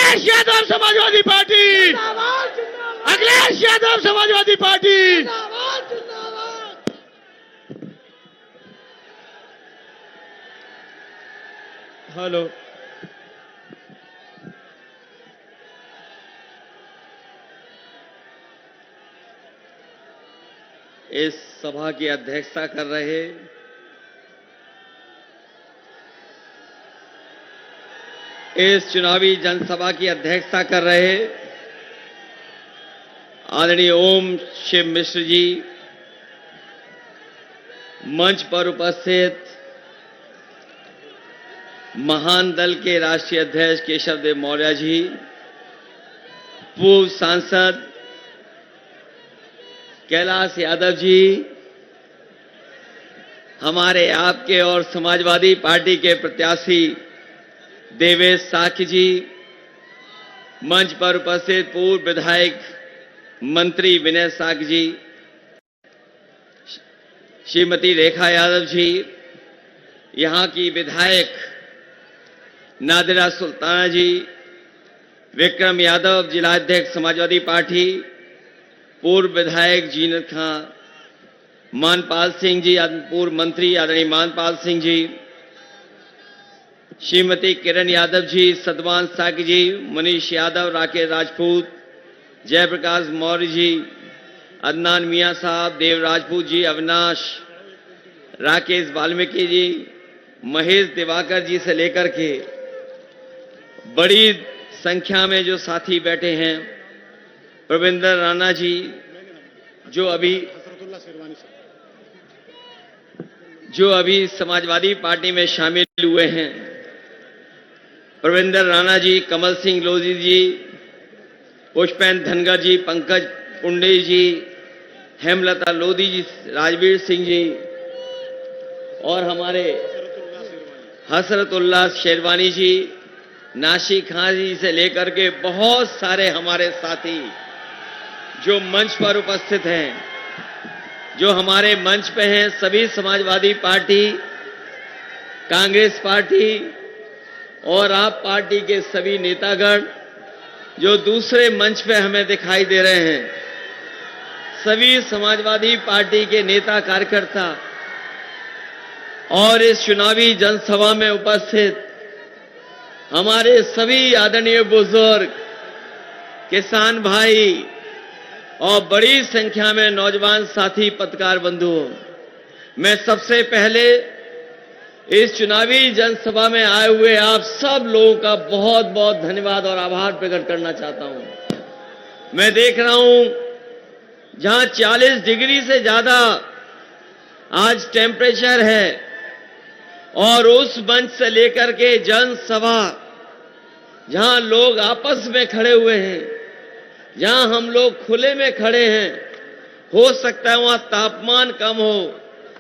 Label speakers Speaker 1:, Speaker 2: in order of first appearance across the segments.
Speaker 1: Akhilesh Yadav Samajwadi party, Akhilesh Yadav Samajwadi party. Hello, इस सभा की अध्यक्षता कर रहे इस चुनावी जनसभा की अध्यक्षता कर रहे आदरणीय ओम शिव मिश्र जी, मंच पर उपस्थित महान दल के राष्ट्रीय अध्यक्ष केशव देव मौर्य जी, पूर्व सांसद कैलाश यादव जी, हमारे आपके और समाजवादी पार्टी के प्रत्याशी देवेश साक्य जी, मंच पर उपस्थित पूर्व विधायक मंत्री विनय साक्य जी, श्रीमती रेखा यादव जी, यहां की विधायक नादिरा सुल्ताना जी, विक्रम यादव जिलाध्यक्ष समाजवादी पार्टी, पूर्व विधायक जीनत खां, मानपाल सिंह जी, पूर्व मंत्री आदरणीय मानपाल सिंह जी, श्रीमती किरण यादव जी, सतवान साकी जी, मनीष यादव, राकेश राजपूत, जयप्रकाश मौर्य जी, अदनान मियां साहब, देव राजपूत जी, अविनाश, राकेश वाल्मीकि जी, महेश दिवाकर जी से लेकर के बड़ी संख्या में जो साथी बैठे हैं, प्रविंदर राणा जी जो अभी समाजवादी पार्टी में शामिल हुए हैं, प्रविंदर राणा जी, कमल सिंह लोधी जी, पुष्पेंद्र धनगर जी, पंकज पुंडे जी, हेमलता लोधी जी, राजवीर सिंह जी और हमारे हसरतुल्लाह शेरवानी जी, नाशी खां जी से लेकर के बहुत सारे हमारे साथी जो मंच पर उपस्थित हैं, जो हमारे मंच पे हैं, सभी समाजवादी पार्टी, कांग्रेस पार्टी और आप पार्टी के सभी नेतागण जो दूसरे मंच पे हमें दिखाई दे रहे हैं, सभी समाजवादी पार्टी के नेता कार्यकर्ता और इस चुनावी जनसभा में उपस्थित हमारे सभी आदरणीय बुजुर्ग, किसान भाई और बड़ी संख्या में नौजवान साथी पत्रकार बंधुओं, मैं सबसे पहले इस चुनावी जनसभा में आए हुए आप सब लोगों का बहुत बहुत धन्यवाद और आभार प्रकट करना चाहता हूं। मैं देख रहा हूं जहां 40 डिग्री से ज्यादा आज टेम्परेचर है और उस मंच से लेकर के जनसभा जहां लोग आपस में खड़े हुए हैं, जहां हम लोग खुले में खड़े हैं, हो सकता है वहां तापमान कम हो,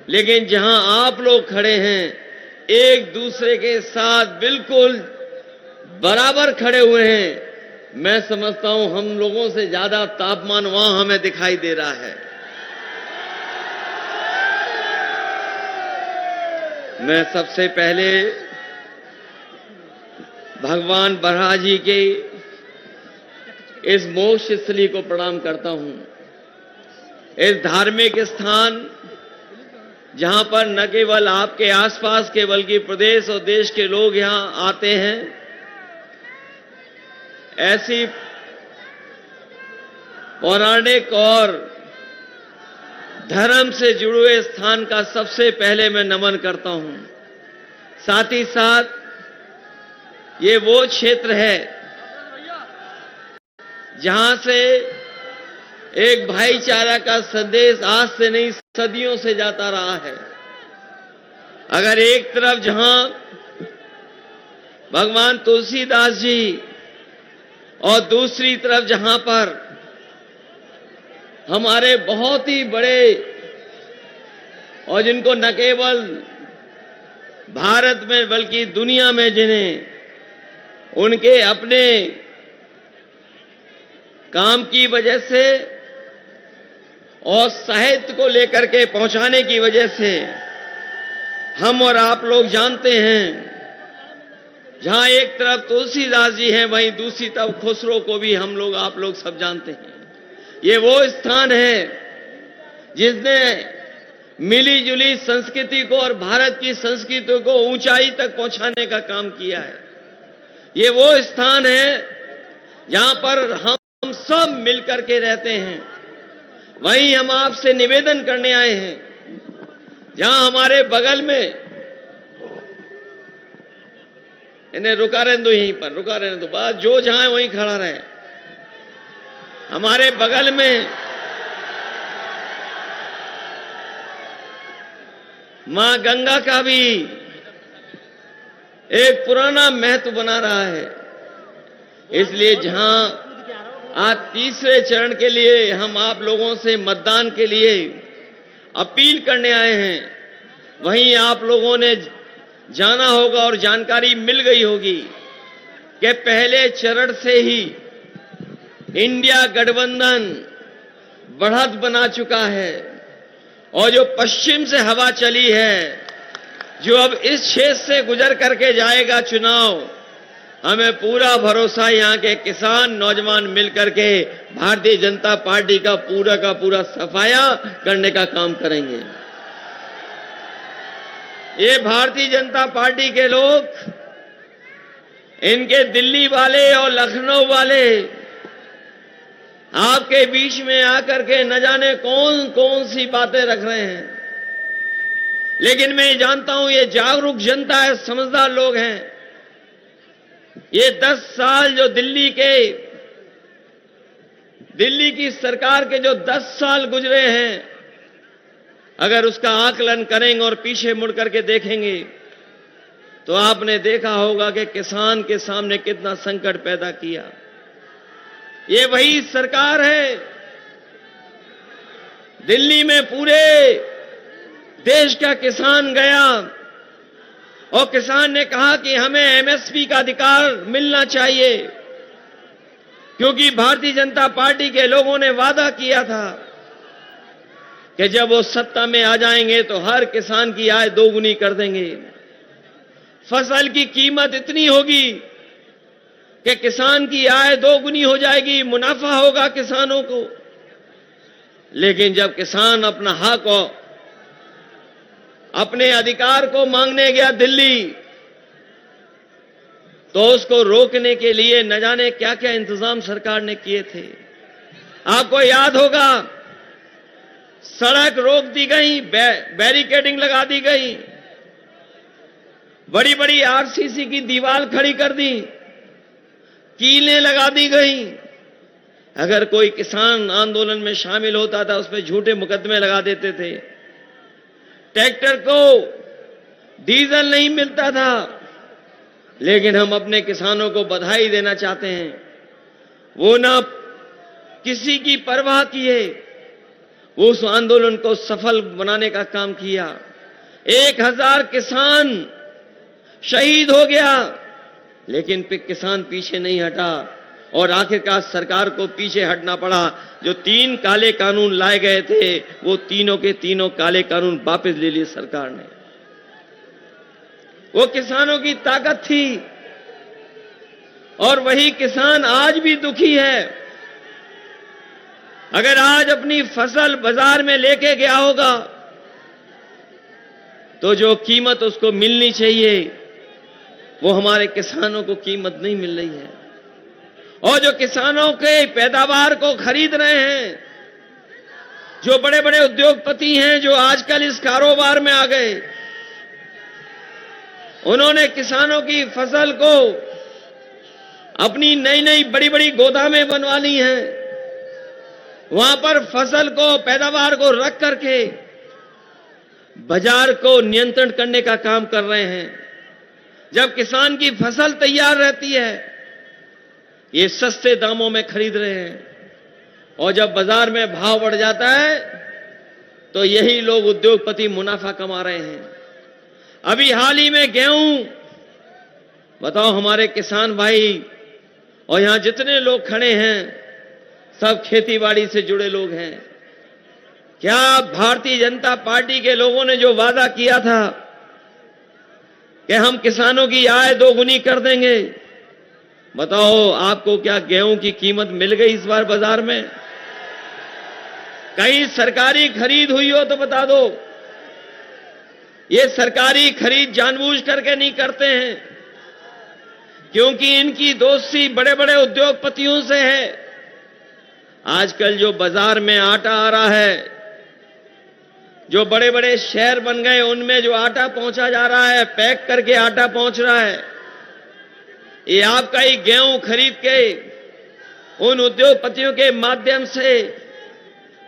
Speaker 1: लेकिन जहां आप लोग खड़े हैं एक दूसरे के साथ बिल्कुल बराबर खड़े हुए हैं, मैं समझता हूं हम लोगों से ज्यादा तापमान वहां हमें दिखाई दे रहा है। मैं सबसे पहले भगवान बरहा जी के इस मोक्ष स्थली को प्रणाम करता हूं। इस धार्मिक स्थान जहां पर न केवल आपके आसपास के बल्कि प्रदेश और देश के लोग यहां आते हैं, ऐसी पौराणिक और धर्म से जुड़े हुए स्थान का सबसे पहले मैं नमन करता हूं। साथ ही साथ ये वो क्षेत्र है जहां से एक भाईचारा का संदेश आज से नहीं सदियों से जाता रहा है। अगर एक तरफ जहां भगवान तुलसीदास जी और दूसरी तरफ जहां पर हमारे बहुत ही बड़े और जिनको न केवल भारत में बल्कि दुनिया में जिन्हें उनके अपने काम की वजह से और साहित्य को लेकर के पहुंचाने की वजह से हम और आप लोग जानते हैं जहां एक तरफ तुलसीदास जी हैं, वहीं दूसरी तरफ खुसरो को भी हम लोग, आप लोग सब जानते हैं। ये वो स्थान है जिसने मिली जुली संस्कृति को और भारत की संस्कृति को ऊंचाई तक पहुंचाने का काम किया है। ये वो स्थान है जहां पर हम सब मिलकर के रहते हैं। वहीं हम आपसे निवेदन करने आए हैं, जहां हमारे बगल में, इन्हें रुका रहने दो, यहीं पर रुका रहने दो, बस जो जहां है वहीं खड़ा रहे। हमारे बगल में मां गंगा का भी एक पुराना महत्व बना रहा है। इसलिए जहां आज तीसरे चरण के लिए हम आप लोगों से मतदान के लिए अपील करने आए हैं, वहीं आप लोगों ने जाना होगा और जानकारी मिल गई होगी कि पहले चरण से ही इंडिया गठबंधन बढ़त बना चुका है। और जो पश्चिम से हवा चली है, जो अब इस क्षेत्र से गुजर करके जाएगा चुनाव, हमें पूरा भरोसा यहां के किसान नौजवान मिलकर के भारतीय जनता पार्टी का पूरा सफाया करने का काम करेंगे। ये भारतीय जनता पार्टी के लोग, इनके दिल्ली वाले और लखनऊ वाले आपके बीच में आकर के न जाने कौन कौन सी बातें रख रहे हैं, लेकिन मैं जानता हूं ये जागरूक जनता है, समझदार लोग हैं। ये 10 साल जो दिल्ली की सरकार के जो 10 साल गुजरे हैं, अगर उसका आकलन करेंगे और पीछे मुड़ करके देखेंगे तो आपने देखा होगा कि किसान के सामने कितना संकट पैदा किया। ये वही सरकार है, दिल्ली में पूरे देश का किसान गया और किसान ने कहा कि हमें एमएसपी का अधिकार मिलना चाहिए, क्योंकि भारतीय जनता पार्टी के लोगों ने वादा किया था कि जब वो सत्ता में आ जाएंगे तो हर किसान की आय दोगुनी कर देंगे। फसल की कीमत इतनी होगी कि किसान की आय दोगुनी हो जाएगी, मुनाफा होगा किसानों को। लेकिन जब किसान अपना हक और अपने अधिकार को मांगने गया दिल्ली, तो उसको रोकने के लिए न जाने क्या क्या इंतजाम सरकार ने किए थे। आपको याद होगा, सड़क रोक दी गई, बैरिकेडिंग लगा दी गई, बड़ी बड़ी आरसीसी की दीवार खड़ी कर दी, कीलें लगा दी गई। अगर कोई किसान आंदोलन में शामिल होता था, उसमें झूठे मुकदमे लगा देते थे। ट्रैक्टर को डीजल नहीं मिलता था, लेकिन हम अपने किसानों को बधाई देना चाहते हैं, वो ना किसी की परवाह किए, वो उस आंदोलन को सफल बनाने का काम किया। 1000 किसान शहीद हो गया, लेकिन किसान पीछे नहीं हटा और आखिरकार सरकार को पीछे हटना पड़ा। जो 3 काले कानून लाए गए थे, वो तीनों के तीनों काले कानून वापस ले लिए सरकार ने। वो किसानों की ताकत थी और वही किसान आज भी दुखी है। अगर आज अपनी फसल बाजार में लेके गया होगा तो जो कीमत उसको मिलनी चाहिए, वो हमारे किसानों को कीमत नहीं मिल रही है। और जो किसानों के पैदावार को खरीद रहे हैं, जो बड़े बड़े उद्योगपति हैं जो आजकल इस कारोबार में आ गए, उन्होंने किसानों की फसल को अपनी नई नई बड़ी बड़ी गोदामें बनवा ली हैं। वहां पर फसल को, पैदावार को रख करके बाजार को नियंत्रण करने का काम कर रहे हैं। जब किसान की फसल तैयार रहती है, ये सस्ते दामों में खरीद रहे हैं, और जब बाजार में भाव बढ़ जाता है तो यही लोग उद्योगपति मुनाफा कमा रहे हैं। अभी हाल ही में गेहूं, बताओ हमारे किसान भाई और यहां जितने लोग खड़े हैं, सब खेतीबाड़ी से जुड़े लोग हैं। क्या भारतीय जनता पार्टी के लोगों ने जो वादा किया था कि हम किसानों की आय दोगुनी कर देंगे। बताओ, आपको क्या गेहूं की कीमत मिल गई इस बार बाजार में? कहीं सरकारी खरीद हुई हो तो बता दो। ये सरकारी खरीद जानबूझ करके नहीं करते हैं, क्योंकि इनकी दोस्ती बड़े बड़े उद्योगपतियों से है। आजकल जो बाजार में आटा आ रहा है, जो बड़े बड़े शहर बन गए उनमें जो आटा पहुंचा जा रहा है, पैक करके आटा पहुंच रहा है, ये आपका ही गेहूं खरीद के उन उद्योगपतियों के माध्यम से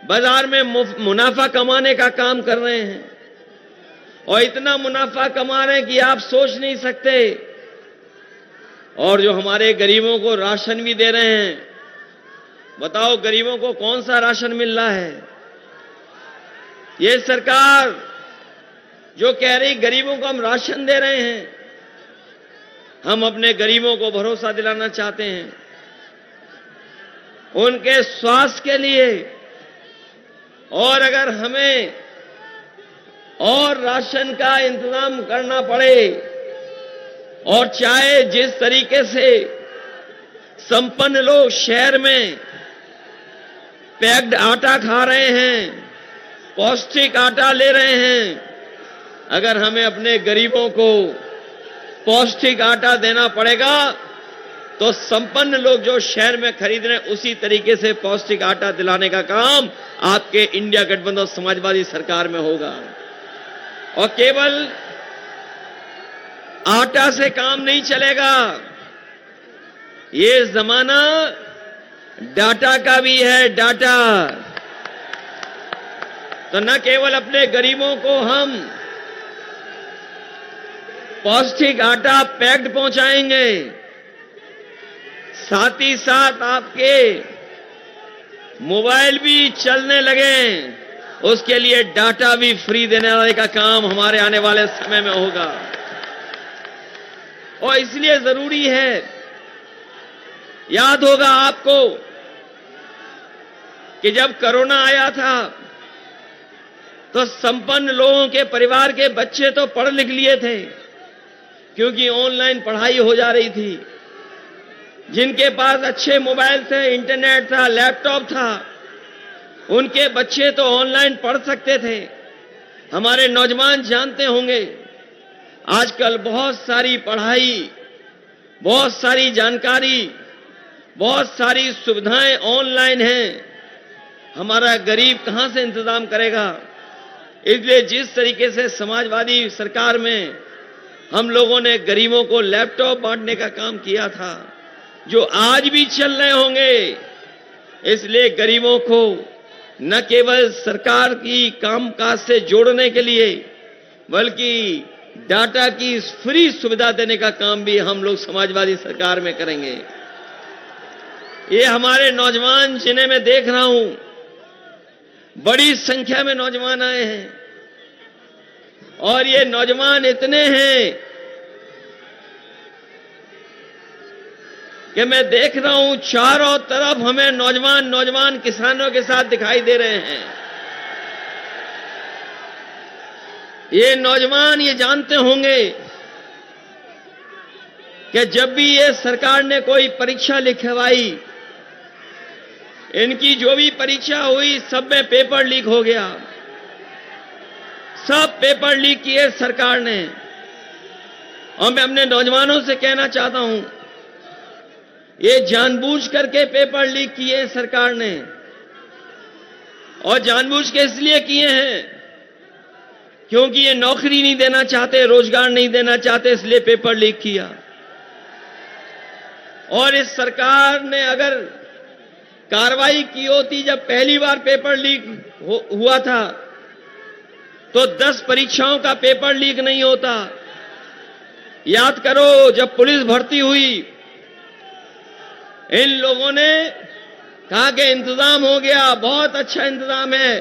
Speaker 1: बाजार में मुनाफा कमाने का काम कर रहे हैं। और इतना मुनाफा कमा रहे हैं कि आप सोच नहीं सकते। और जो हमारे गरीबों को राशन भी दे रहे हैं, बताओ गरीबों को कौन सा राशन मिल रहा है? ये सरकार जो कह रही गरीबों को हम राशन दे रहे हैं, हम अपने गरीबों को भरोसा दिलाना चाहते हैं उनके स्वास्थ्य के लिए। और अगर हमें और राशन का इंतजाम करना पड़े, और चाहे जिस तरीके से संपन्न लोग शहर में पैक्ड आटा खा रहे हैं, पौष्टिक आटा ले रहे हैं, अगर हमें अपने गरीबों को पौष्टिक आटा देना पड़ेगा तो संपन्न लोग जो शहर में खरीद रहे हैं उसी तरीके से पौष्टिक आटा दिलाने का काम आपके इंडिया गठबंधन समाजवादी सरकार में होगा। और केवल आटा से काम नहीं चलेगा, ये जमाना डाटा का भी है। डाटा तो न केवल अपने गरीबों को हम पौष्टिक आटा पैक्ड पहुंचाएंगे, साथ ही साथ आपके मोबाइल भी चलने लगे, उसके लिए डाटा भी फ्री देने वाले का काम हमारे आने वाले समय में होगा। और इसलिए जरूरी है, याद होगा आपको कि जब कोरोना आया था तो संपन्न लोगों के परिवार के बच्चे तो पढ़ लिख लिए थे, क्योंकि ऑनलाइन पढ़ाई हो जा रही थी। जिनके पास अच्छे मोबाइल थे, इंटरनेट था, लैपटॉप था, उनके बच्चे तो ऑनलाइन पढ़ सकते थे। हमारे नौजवान जानते होंगे, आजकल बहुत सारी पढ़ाई, बहुत सारी जानकारी, बहुत सारी सुविधाएं ऑनलाइन हैं। हमारा गरीब कहां से इंतजाम करेगा? इसलिए जिस तरीके से समाजवादी सरकार में हम लोगों ने गरीबों को लैपटॉप बांटने का काम किया था, जो आज भी चल रहे होंगे, इसलिए गरीबों को न केवल सरकार की कामकाज से जोड़ने के लिए बल्कि डाटा की फ्री सुविधा देने का काम भी हम लोग समाजवादी सरकार में करेंगे। ये हमारे नौजवान, जिन्हें मैं देख रहा हूं, बड़ी संख्या में नौजवान आए हैं, और ये नौजवान इतने हैं कि मैं देख रहा हूं चारों तरफ हमें नौजवान किसानों के साथ दिखाई दे रहे हैं। ये नौजवान ये जानते होंगे कि जब भी ये सरकार ने कोई परीक्षा लिखवाई, इनकी जो भी परीक्षा हुई सब में पेपर लीक हो गया। सब पेपर लीक किए सरकार ने। और मैं अपने नौजवानों से कहना चाहता हूं, ये जानबूझ करके पेपर लीक किए सरकार ने, और जानबूझ के इसलिए किए हैं क्योंकि ये नौकरी नहीं देना चाहते, रोजगार नहीं देना चाहते, इसलिए पेपर लीक किया। और इस सरकार ने अगर कार्रवाई की होती, जब पहली बार पेपर लीक हुआ था तो 10 परीक्षाओं का पेपर लीक नहीं होता। याद करो, जब पुलिस भर्ती हुई, इन लोगों ने कहा कि इंतजाम हो गया, बहुत अच्छा इंतजाम है,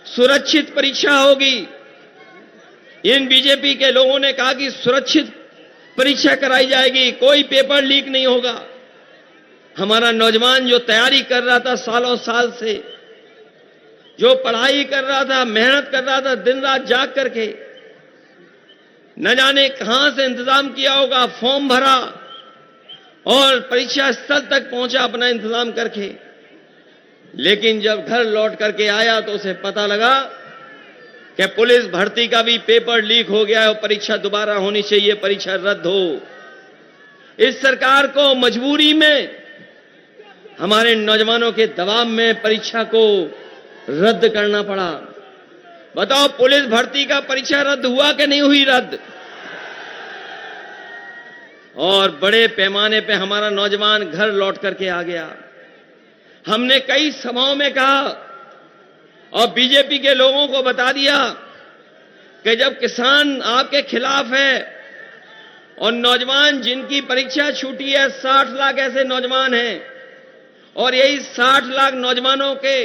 Speaker 1: सुरक्षित परीक्षा होगी। इन बीजेपी के लोगों ने कहा कि सुरक्षित परीक्षा कराई जाएगी, कोई पेपर लीक नहीं होगा। हमारा नौजवान जो तैयारी कर रहा था सालों साल से, जो पढ़ाई कर रहा था, मेहनत कर रहा था दिन रात जाग करके, न जाने कहां से इंतजाम किया होगा, फॉर्म भरा और परीक्षा स्थल तक पहुंचा अपना इंतजाम करके। लेकिन जब घर लौट करके आया तो उसे पता लगा कि पुलिस भर्ती का भी पेपर लीक हो गया है और परीक्षा दोबारा होनी चाहिए, परीक्षा रद्द हो। इस सरकार को मजबूरी में, हमारे नौजवानों के दबाव में परीक्षा को रद्द करना पड़ा। बताओ, पुलिस भर्ती का परीक्षा रद्द हुआ कि नहीं हुई रद्द? और बड़े पैमाने पे हमारा नौजवान घर लौट करके आ गया। हमने कई सभाओं में कहा और बीजेपी के लोगों को बता दिया कि जब किसान आपके खिलाफ है और नौजवान जिनकी परीक्षा छूटी है, 60 लाख ऐसे नौजवान हैं, और यही 60 लाख नौजवानों के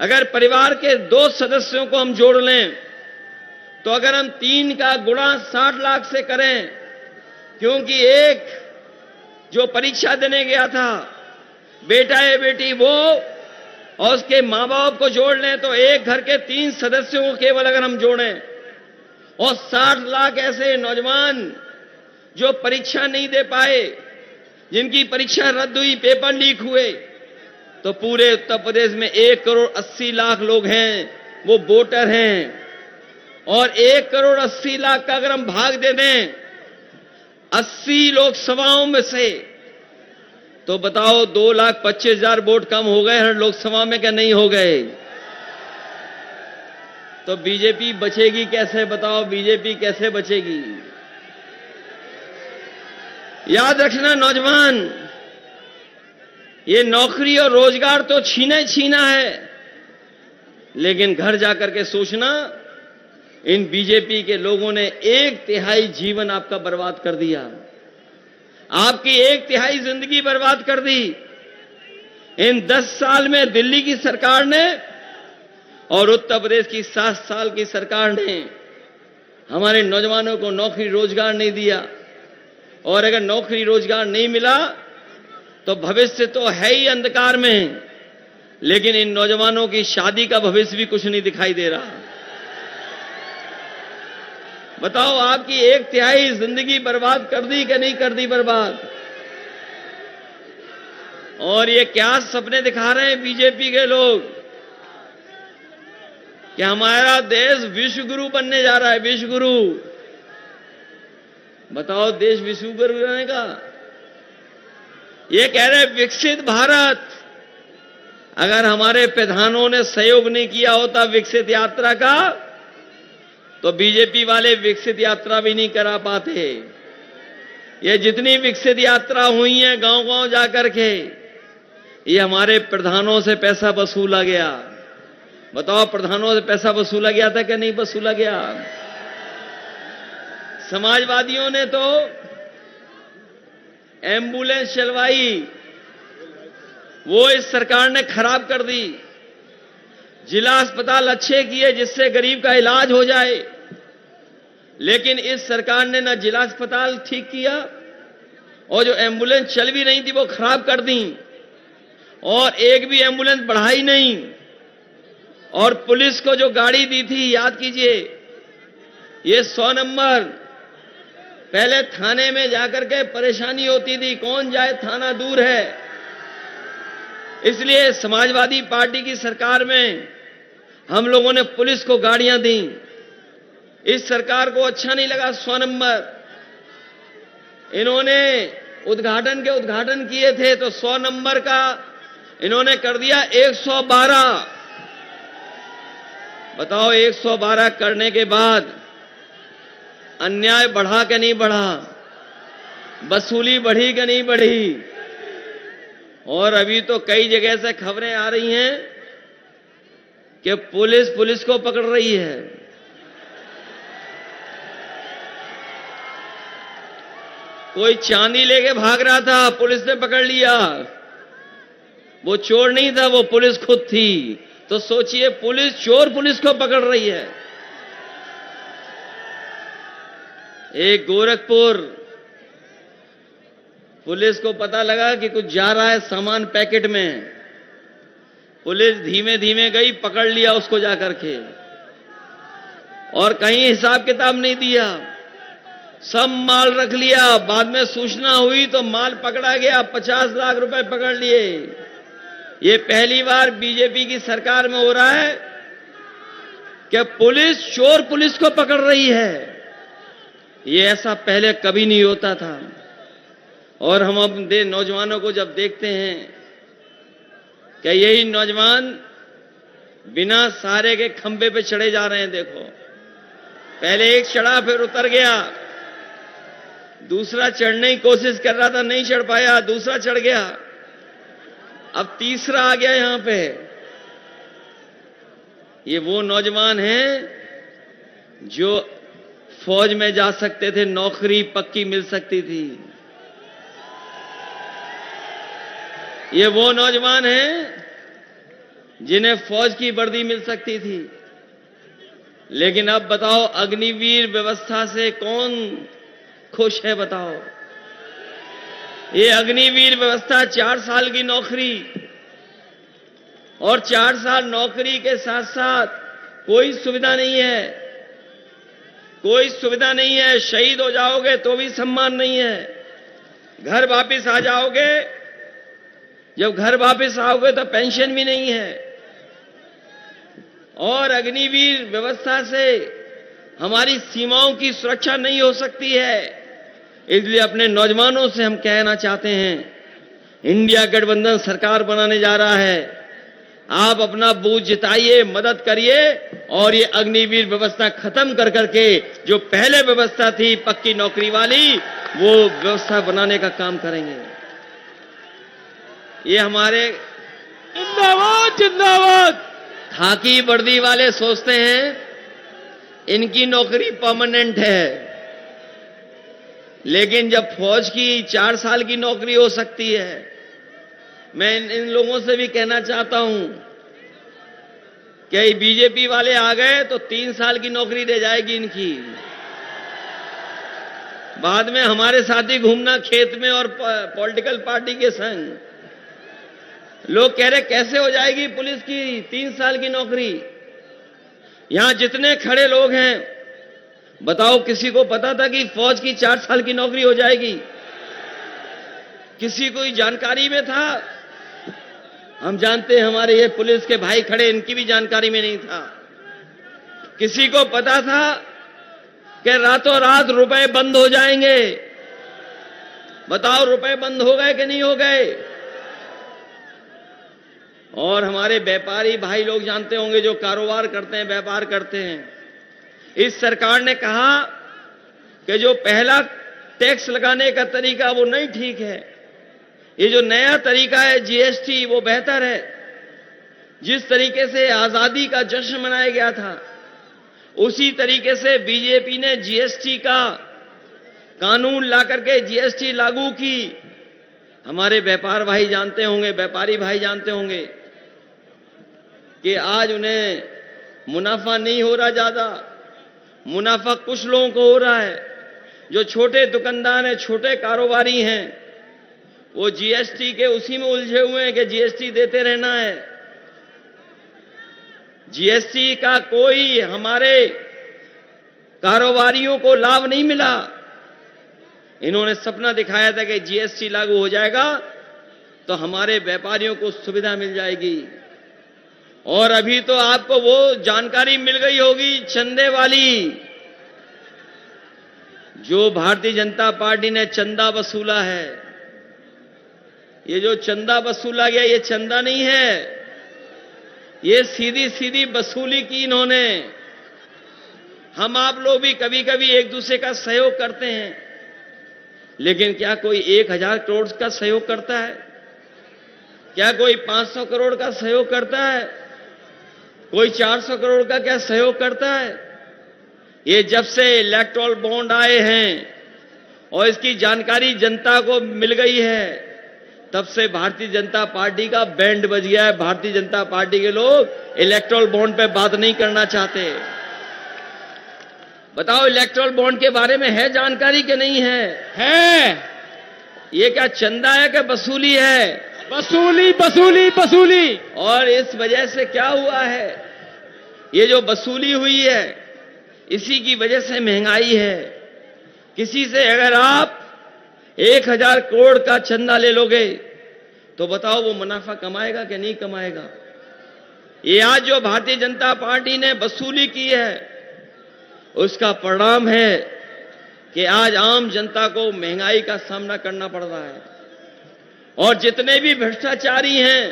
Speaker 1: अगर परिवार के 2 सदस्यों को हम जोड़ लें तो अगर हम 3 का गुणा 60 लाख से करें, क्योंकि एक जो परीक्षा देने गया था बेटा है बेटी वो, और उसके मां बाप को जोड़ लें तो एक घर के 3 सदस्यों को केवल अगर हम जोड़ें, और 60 लाख ऐसे नौजवान जो परीक्षा नहीं दे पाए, जिनकी परीक्षा रद्द हुई, पेपर लीक हुए, तो पूरे उत्तर प्रदेश में 1 करोड़ 80 लाख लोग हैं, वो वोटर हैं। और 1 करोड़ 80 लाख का अगर हम भाग दे दें 80 लोकसभाओं में से, तो बताओ 2,25,000 वोट कम हो गए हर लोकसभा में, क्या नहीं हो गए? तो बीजेपी बचेगी कैसे? बताओ, बीजेपी कैसे बचेगी? याद रखना नौजवान, ये नौकरी और रोजगार तो छीना है, लेकिन घर जाकर के सोचना, इन बीजेपी के लोगों ने 1/3 जीवन आपका बर्बाद कर दिया, आपकी 1/3 जिंदगी बर्बाद कर दी। इन 10 साल में दिल्ली की सरकार ने और उत्तर प्रदेश की 7 साल की सरकार ने हमारे नौजवानों को नौकरी रोजगार नहीं दिया। और अगर नौकरी रोजगार नहीं मिला तो भविष्य तो है ही अंधकार में, लेकिन इन नौजवानों की शादी का भविष्य भी कुछ नहीं दिखाई दे रहा। बताओ, आपकी 1/3 जिंदगी बर्बाद कर दी कि नहीं कर दी बर्बाद? और ये क्या सपने दिखा रहे हैं बीजेपी के लोग कि हमारा देश विश्व गुरु बनने जा रहा है, विश्व गुरु। बताओ, देश विश्व गुरु बनेगा? ये कह रहे विकसित भारत। अगर हमारे प्रधानों ने सहयोग नहीं किया होता विकसित यात्रा का, तो बीजेपी वाले विकसित यात्रा भी नहीं करा पाते। ये जितनी विकसित यात्रा हुई है गांव-गांव जाकर के, ये हमारे प्रधानों से पैसा वसूला गया। बताओ, प्रधानों से पैसा वसूला गया था कि नहीं वसूला गया? समाजवादियों ने तो एम्बुलेंस चलवाई, वो इस सरकार ने खराब कर दी। जिला अस्पताल अच्छे किए जिससे गरीब का इलाज हो जाए, लेकिन इस सरकार ने ना जिला अस्पताल ठीक किया, और जो एम्बुलेंस चल भी रही थी वो खराब कर दी, और एक भी एम्बुलेंस बढ़ाई नहीं। और पुलिस को जो गाड़ी दी थी, याद कीजिए, ये 100 नंबर, पहले थाने में जाकर के परेशानी होती थी, कौन जाए, थाना दूर है। इसलिए समाजवादी पार्टी की सरकार में हम लोगों ने पुलिस को गाड़ियां दी। इस सरकार को अच्छा नहीं लगा 100 नंबर। इन्होंने उद्घाटन किए थे तो 100 नंबर का इन्होंने कर दिया 112। बताओ, 112 करने के बाद अन्याय बढ़ा कि नहीं बढ़ा? वसूली बढ़ी कि नहीं बढ़ी? और अभी तो कई जगह से खबरें आ रही हैं कि पुलिस को पकड़ रही है। कोई चांदी लेके भाग रहा था, पुलिस ने पकड़ लिया। वो चोर नहीं था, वो पुलिस खुद थी। तो सोचिए, चोर पुलिस को पकड़ रही है। एक गोरखपुर पुलिस को पता लगा कि कुछ जा रहा है सामान पैकेट में। पुलिस धीमे धीमे गई, पकड़ लिया उसको जाकर के, और कहीं हिसाब किताब नहीं दिया। सब माल रख लिया। बाद में सूचना हुई तो माल पकड़ा गया, 50 लाख रुपए पकड़ लिए। ये पहली बार बीजेपी की सरकार में हो रहा है कि पुलिस चोर पुलिस को पकड़ रही है। ये ऐसा पहले कभी नहीं होता था। और हम अपने नौजवानों को जब देखते हैं कि यही नौजवान बिना सहारे के खंबे पे चढ़े जा रहे हैं। देखो, पहले एक चढ़ा, फिर उतर गया, दूसरा चढ़ने की कोशिश कर रहा था, नहीं चढ़ पाया, दूसरा चढ़ गया, अब तीसरा आ गया यहां पे। ये वो नौजवान हैं जो फौज में जा सकते थे, नौकरी पक्की मिल सकती थी। ये वो नौजवान हैं जिन्हें फौज की वर्दी मिल सकती थी। लेकिन अब बताओ, अग्निवीर व्यवस्था से कौन खुश है? बताओ, ये अग्निवीर व्यवस्था 4 साल की नौकरी, और 4 साल नौकरी के साथ साथ कोई सुविधा नहीं है, कोई सुविधा नहीं है। शहीद हो जाओगे तो भी सम्मान नहीं है। घर वापस आ जाओगे, जब घर वापस आओगे तो पेंशन भी नहीं है। और अग्निवीर व्यवस्था से हमारी सीमाओं की सुरक्षा नहीं हो सकती है। इसलिए अपने नौजवानों से हम कहना चाहते हैं, इंडिया गठबंधन सरकार बनाने जा रहा है, आप अपना बूथ जिताइए, मदद करिए, और ये अग्निवीर व्यवस्था खत्म कर करके जो पहले व्यवस्था थी पक्की नौकरी वाली, वो व्यवस्था बनाने का काम करेंगे। ये हमारे जिंदाबाद जिंदाबाद खाकी वर्दी वाले सोचते हैं इनकी नौकरी परमानेंट है, लेकिन जब फौज की 4 साल की नौकरी हो सकती है, मैं इन लोगों से भी कहना चाहता हूं कि बीजेपी वाले आ गए तो 3 साल की नौकरी रह जाएगी इनकी। बाद में हमारे साथ ही घूमना खेत में और पॉलिटिकल पार्टी के संग। लोग कह रहे कैसे हो जाएगी पुलिस की 3 साल की नौकरी? यहां जितने खड़े लोग हैं, बताओ किसी को पता था कि फौज की 4 साल की नौकरी हो जाएगी? किसी को जानकारी में था? हम जानते हैं, हमारे ये पुलिस के भाई खड़े, इनकी भी जानकारी में नहीं था। किसी को पता था कि रातों रात रुपए बंद हो जाएंगे? बताओ, रुपए बंद हो गए कि नहीं हो गए? और हमारे व्यापारी भाई लोग जानते होंगे, जो कारोबार करते हैं, व्यापार करते हैं, इस सरकार ने कहा कि जो पहला टैक्स लगाने का तरीका वो नहीं ठीक है, ये जो नया तरीका है जीएसटी वो बेहतर है। जिस तरीके से आजादी का जश्न मनाया गया था, उसी तरीके से बीजेपी ने जीएसटी का कानून ला करके जीएसटी लागू की। हमारे व्यापार भाई जानते होंगे, व्यापारी भाई जानते होंगे कि आज उन्हें मुनाफा नहीं हो रहा ज्यादा, मुनाफा कुछ लोगों को हो रहा है। जो छोटे दुकानदार हैं, छोटे कारोबारी हैं, वो जीएसटी के उसी में उलझे हुए हैं कि जीएसटी देते रहना है। जीएसटी का कोई हमारे कारोबारियों को लाभ नहीं मिला। इन्होंने सपना दिखाया था कि जीएसटी लागू हो जाएगा तो हमारे व्यापारियों को सुविधा मिल जाएगी। और अभी तो आपको वो जानकारी मिल गई होगी चंदे वाली, जो भारतीय जनता पार्टी ने चंदा वसूला है। ये जो चंदा वसूला गया, ये चंदा नहीं है, ये सीधी सीधी वसूली की इन्होंने। हम आप लोग भी कभी कभी एक दूसरे का सहयोग करते हैं, लेकिन क्या कोई 1000 करोड़ का सहयोग करता है? क्या कोई 500 करोड़ का सहयोग करता है? कोई 400 करोड़ का क्या सहयोग करता है? ये जब से इलेक्टोरल बॉन्ड आए हैं और इसकी जानकारी जनता को मिल गई है, तब से भारतीय जनता पार्टी का बैंड बज गया है। भारतीय जनता पार्टी के लोग इलेक्टोरल बॉन्ड पे बात नहीं करना चाहते। बताओ, इलेक्टोरल बॉन्ड के बारे में है जानकारी कि नहीं है? है। ये क्या चंदा है कि वसूली है? वसूली वसूली वसूली। और इस वजह से क्या हुआ है, ये जो वसूली हुई है, इसी की वजह से महंगाई है। किसी से अगर आप 1000 करोड़ का चंदा ले लोगे तो बताओ वो मुनाफा कमाएगा कि नहीं कमाएगा? ये आज जो भारतीय जनता पार्टी ने वसूली की है उसका परिणाम है कि आज आम जनता को महंगाई का सामना करना पड़ रहा है। और जितने भी भ्रष्टाचारी हैं,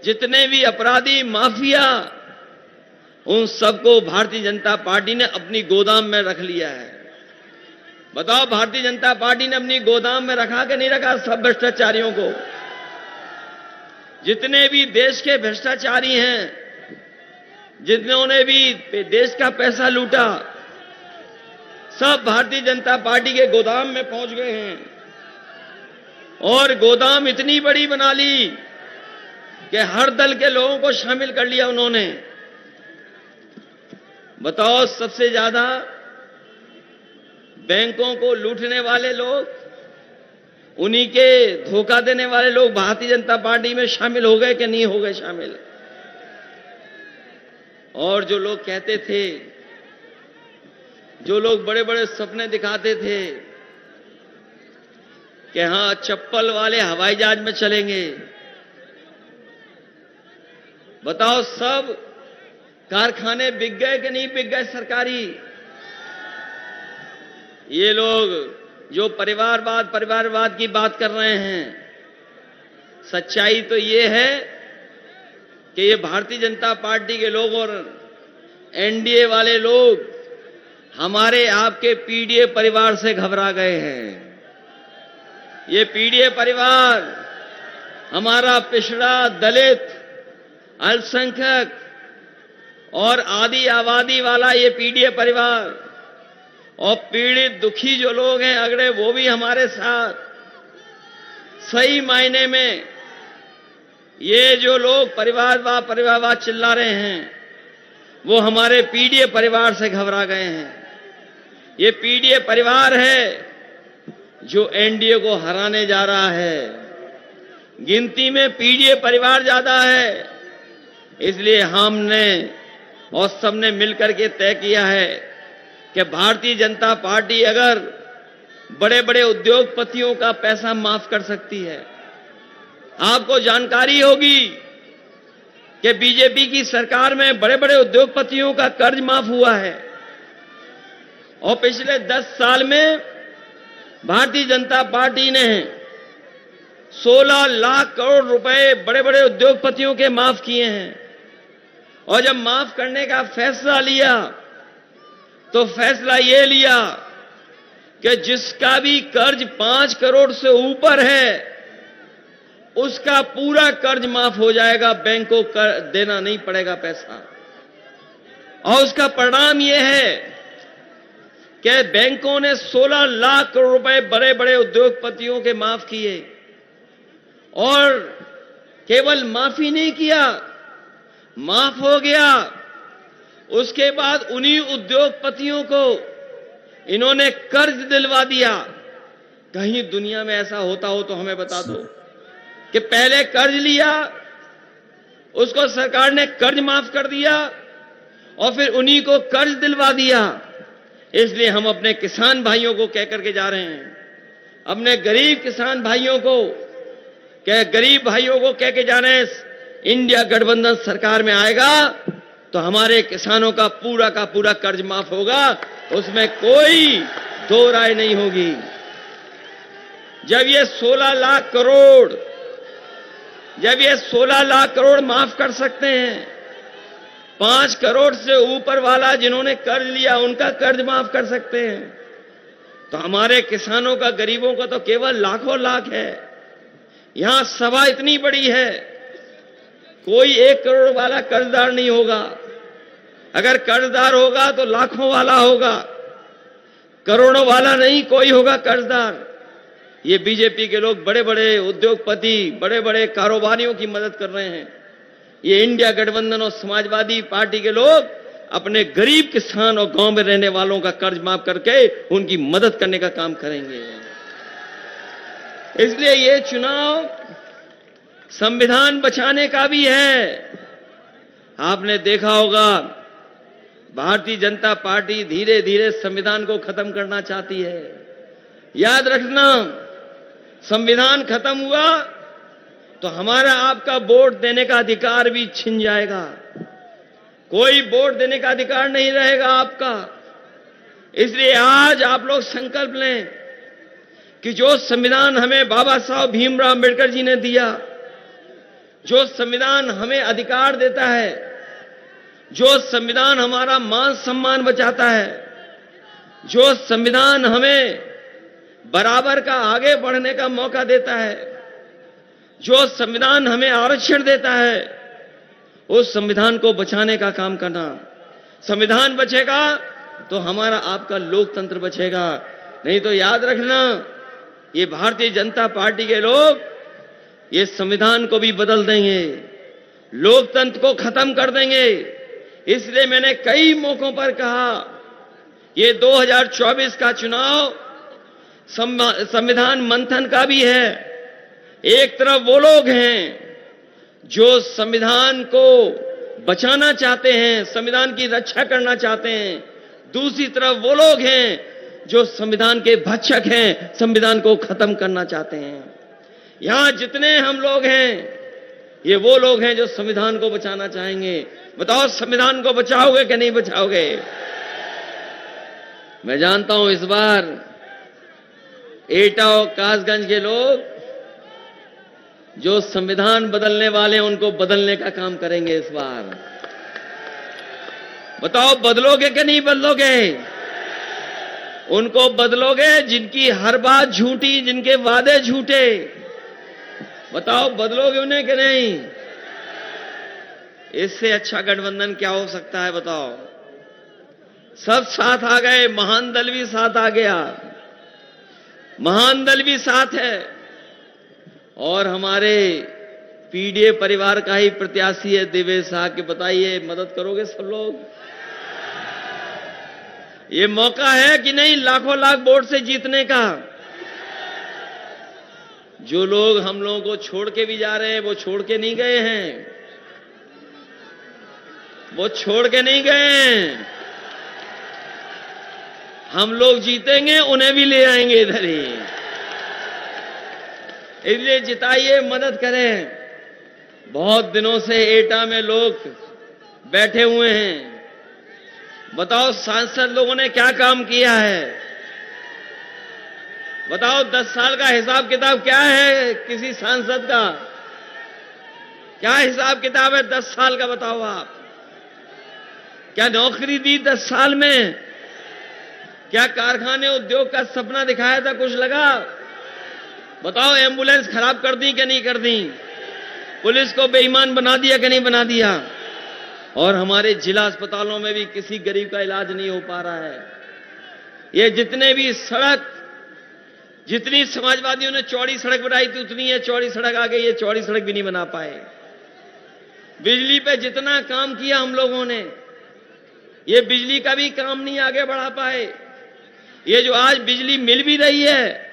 Speaker 1: जितने भी अपराधी माफिया, उन सबको भारतीय जनता पार्टी ने अपनी गोदाम में रख लिया है। बताओ भारतीय जनता पार्टी ने अपनी गोदाम में रखा कि नहीं रखा सब भ्रष्टाचारियों को? जितने भी देश के भ्रष्टाचारी हैं, जिन्होंने भी देश का पैसा लूटा, सब भारतीय जनता पार्टी के गोदाम में पहुंच गए हैं। और गोदाम इतनी बड़ी बना ली कि हर दल के लोगों को शामिल कर लिया उन्होंने। बताओ सबसे ज्यादा बैंकों को लूटने वाले लोग, उन्हीं के धोखा देने वाले लोग भारतीय जनता पार्टी में शामिल हो गए कि नहीं हो गए शामिल? और जो लोग कहते थे, जो लोग बड़े बड़े सपने दिखाते थे कि हां चप्पल वाले हवाई जहाज में चलेंगे, बताओ सब कारखाने बिक गए कि नहीं बिक गए सरकारी? ये लोग जो परिवारवाद की बात कर रहे हैं, सच्चाई तो ये है कि ये भारतीय जनता पार्टी के लोग और एनडीए वाले लोग हमारे आपके पीडीए परिवार से घबरा गए हैं। ये पीडीए परिवार हमारा पिछड़ा, दलित, अल्पसंख्यक और आदि आबादी वाला ये पीडीए परिवार और पीड़ित दुखी जो लोग हैं अगड़े, वो भी हमारे साथ। सही मायने में ये जो लोग परिवारवाद चिल्ला रहे हैं वो हमारे पीडीए परिवार से घबरा गए हैं। ये पीडीए परिवार है जो एनडीए को हराने जा रहा है। गिनती में पीडीए परिवार ज्यादा है, इसलिए हमने और सबने मिलकर के तय किया है कि भारतीय जनता पार्टी अगर बड़े बड़े उद्योगपतियों का पैसा माफ कर सकती है। आपको जानकारी होगी कि बीजेपी की सरकार में बड़े बड़े उद्योगपतियों का कर्ज माफ हुआ है और पिछले 10 साल में भारतीय जनता पार्टी ने 16 लाख करोड़ रुपए बड़े बड़े उद्योगपतियों के माफ किए हैं। और जब माफ करने का फैसला लिया तो फैसला ये लिया कि जिसका भी कर्ज 5 करोड़ से ऊपर है उसका पूरा कर्ज माफ हो जाएगा, बैंक को देना नहीं पड़ेगा पैसा। और उसका परिणाम यह है कि बैंकों ने 16 लाख करोड़ रुपए बड़े बड़े उद्योगपतियों के माफ किए। और केवल माफी नहीं किया, माफ हो गया, उसके बाद उन्हीं उद्योगपतियों को इन्होंने कर्ज दिलवा दिया। कहीं दुनिया में ऐसा होता हो तो हमें बता दो कि पहले कर्ज लिया, उसको सरकार ने कर्ज माफ कर दिया और फिर उन्हीं को कर्ज दिलवा दिया। इसलिए हम अपने किसान भाइयों को कह करके जा रहे हैं, अपने गरीब किसान भाइयों को गरीब भाइयों को कह के जा रहे हैं, इंडिया गठबंधन सरकार में आएगा तो हमारे किसानों का पूरा कर्ज माफ होगा, उसमें कोई दो राय नहीं होगी। जब ये 16 लाख करोड़ माफ कर सकते हैं, 5 करोड़ से ऊपर वाला जिन्होंने कर्ज लिया उनका कर्ज माफ कर सकते हैं, तो हमारे किसानों का, गरीबों का तो केवल लाखों लाख है। यहां सभा इतनी बड़ी है, कोई 1 करोड़ वाला कर्जदार नहीं होगा। अगर कर्जदार होगा तो लाखों वाला होगा, करोड़ों वाला नहीं कोई होगा कर्जदार। ये बीजेपी के लोग बड़े बड़े उद्योगपति, बड़े बड़े कारोबारियों की मदद कर रहे हैं। ये इंडिया गठबंधन और समाजवादी पार्टी के लोग अपने गरीब किसान और गांव में रहने वालों का कर्ज माफ करके उनकी मदद करने का काम करेंगे। इसलिए ये चुनाव संविधान बचाने का भी है। आपने देखा होगा भारतीय जनता पार्टी धीरे धीरे संविधान को खत्म करना चाहती है। याद रखना, संविधान खत्म हुआ तो हमारा आपका वोट देने का अधिकार भी छिन जाएगा। कोई वोट देने का अधिकार नहीं रहेगा आपका। इसलिए आज आप लोग संकल्प लें कि जो संविधान हमें बाबा साहब भीमराव अंबेडकर जी ने दिया, जो संविधान हमें अधिकार देता है, जो संविधान हमारा मान सम्मान बचाता है, जो संविधान हमें बराबर का आगे बढ़ने का मौका देता है, जो संविधान हमें आरक्षण देता है, उस संविधान को बचाने का काम करना। संविधान बचेगा तो हमारा आपका लोकतंत्र बचेगा। नहीं तो याद रखना, ये भारतीय जनता पार्टी के लोग ये संविधान को भी बदल देंगे, लोकतंत्र को खत्म कर देंगे। इसलिए मैंने कई मौकों पर कहा, ये 2024 का चुनाव संविधान मंथन का भी है। एक तरफ वो लोग हैं जो संविधान को बचाना चाहते हैं, संविधान की रक्षा करना चाहते हैं, दूसरी तरफ वो लोग हैं जो संविधान के भक्षक हैं, संविधान को खत्म करना चाहते हैं। यहां जितने हम लोग हैं, ये वो लोग हैं जो संविधान को बचाना चाहेंगे। बताओ, संविधान को बचाओगे कि नहीं बचाओगे? मैं जानता हूं इस बार एटा और कासगंज के लोग जो संविधान बदलने वाले हैं, उनको बदलने का काम करेंगे इस बार। बताओ, बदलोगे कि नहीं बदलोगे? उनको बदलोगे जिनकी हर बात झूठी, जिनके वादे झूठे। बताओ, बदलोगे उन्हें कि नहीं? इससे अच्छा गठबंधन क्या हो सकता है? बताओ, सब साथ आ गए, महान दल भी साथ आ गया, महान दल भी साथ है, और हमारे पीडीए परिवार का ही प्रत्याशी है देवेश साहब के। बताइए, मदद करोगे सब लोग? ये मौका है कि नहीं लाखों लाख वोट से जीतने का? जो लोग हम लोगों को छोड़ के भी जा रहे हैं, वो छोड़ के नहीं गए हैं, वो छोड़ के नहीं गए हैं। हम लोग जीतेंगे, उन्हें भी ले आएंगे इधर ही। इसलिए जिताइए, मदद करें। बहुत दिनों से एटा में लोग बैठे हुए हैं। बताओ, सांसद लोगों ने क्या काम किया है? बताओ, 10 साल का हिसाब किताब क्या है किसी सांसद का? क्या हिसाब किताब है 10 साल का? बताओ आप। क्या नौकरी दी 10 साल में? क्या कारखाने उद्योग का सपना दिखाया था? कुछ लगा? बताओ, एम्बुलेंस खराब कर दी कि नहीं कर दी? पुलिस को बेईमान बना दिया कि नहीं बना दिया? और हमारे जिला अस्पतालों में भी किसी गरीब का इलाज नहीं हो पा रहा है। ये जितने भी सड़क, जितनी समाजवादियों ने चौड़ी सड़क बनाई थी, उतनी है चौड़ी सड़क आ गई, ये चौड़ी सड़क भी नहीं बना पाए। बिजली पे जितना काम किया हम लोगों ने, ये बिजली का भी काम नहीं आगे बढ़ा पाए। ये जो आज बिजली मिल भी रही है,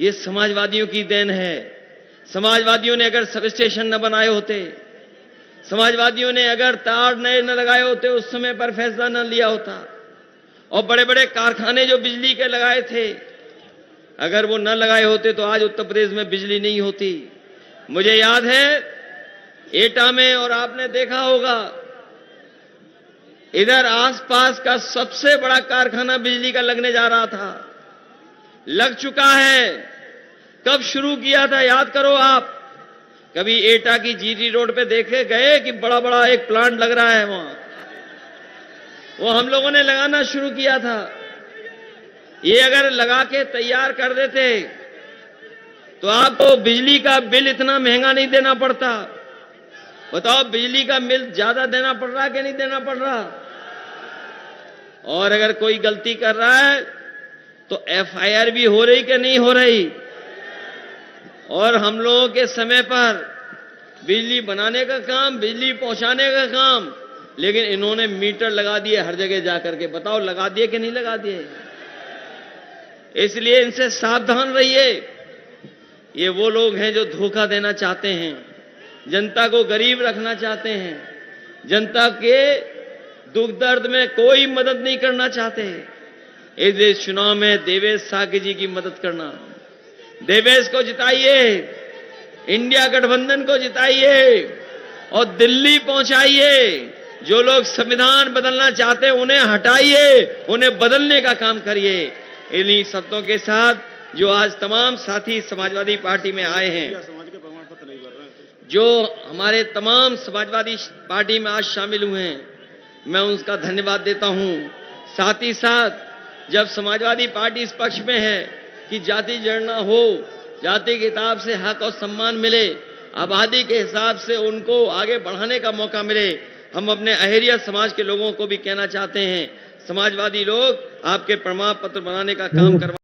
Speaker 1: ये समाजवादियों की देन है। समाजवादियों ने अगर सब स्टेशन न बनाए होते, समाजवादियों ने अगर तार नए न लगाए होते, उस समय पर फैसला न लिया होता, और बड़े बड़े कारखाने जो बिजली के लगाए थे, अगर वो न लगाए होते तो आज उत्तर प्रदेश में बिजली नहीं होती। मुझे याद है एटा में, और आपने देखा होगा, इधर आसपास का सबसे बड़ा कारखाना बिजली का लगने जा रहा था, लग चुका है। कब शुरू किया था याद करो आप? कभी एटा की जीटी रोड पे देखे गए कि बड़ा बड़ा एक प्लांट लग रहा है वहां? वो हम लोगों ने लगाना शुरू किया था। ये अगर लगा के तैयार कर देते तो आपको बिजली का बिल इतना महंगा नहीं देना पड़ता। बताओ, बिजली का बिल ज्यादा देना पड़ रहा कि नहीं देना पड़ रहा? और अगर कोई गलती कर रहा है तो एफआईआर भी हो रही कि नहीं हो रही? और हम लोगों के समय पर बिजली बनाने का काम, बिजली पहुंचाने का काम, लेकिन इन्होंने मीटर लगा दिए हर जगह जाकर के। बताओ, लगा दिए कि नहीं लगा दिए? इसलिए इनसे सावधान रहिए। ये वो लोग हैं जो धोखा देना चाहते हैं, जनता को गरीब रखना चाहते हैं, जनता के दुख दर्द में कोई मदद नहीं करना चाहते। इस चुनाव में देवेश साकी जी की मदद करना। देवेश को जिताइए, इंडिया गठबंधन को जिताइए और दिल्ली पहुंचाइए। जो लोग संविधान बदलना चाहते हैं उन्हें हटाइए, उन्हें बदलने का काम करिए। इन्हीं शब्दों के साथ जो आज तमाम साथी समाजवादी पार्टी में आए हैं, जो हमारे तमाम समाजवादी पार्टी में आज शामिल हुए हैं, मैं उनका धन्यवाद देता हूं। साथ ही साथ जब समाजवादी पार्टी इस पक्ष में है कि जाति जनगणना हो, जाति के हिसाब से हक और सम्मान मिले, आबादी के हिसाब से उनको आगे बढ़ाने का मौका मिले, हम अपने अहेरिया समाज के लोगों को भी कहना चाहते हैं, समाजवादी लोग आपके प्रमाण पत्र बनाने का काम करवा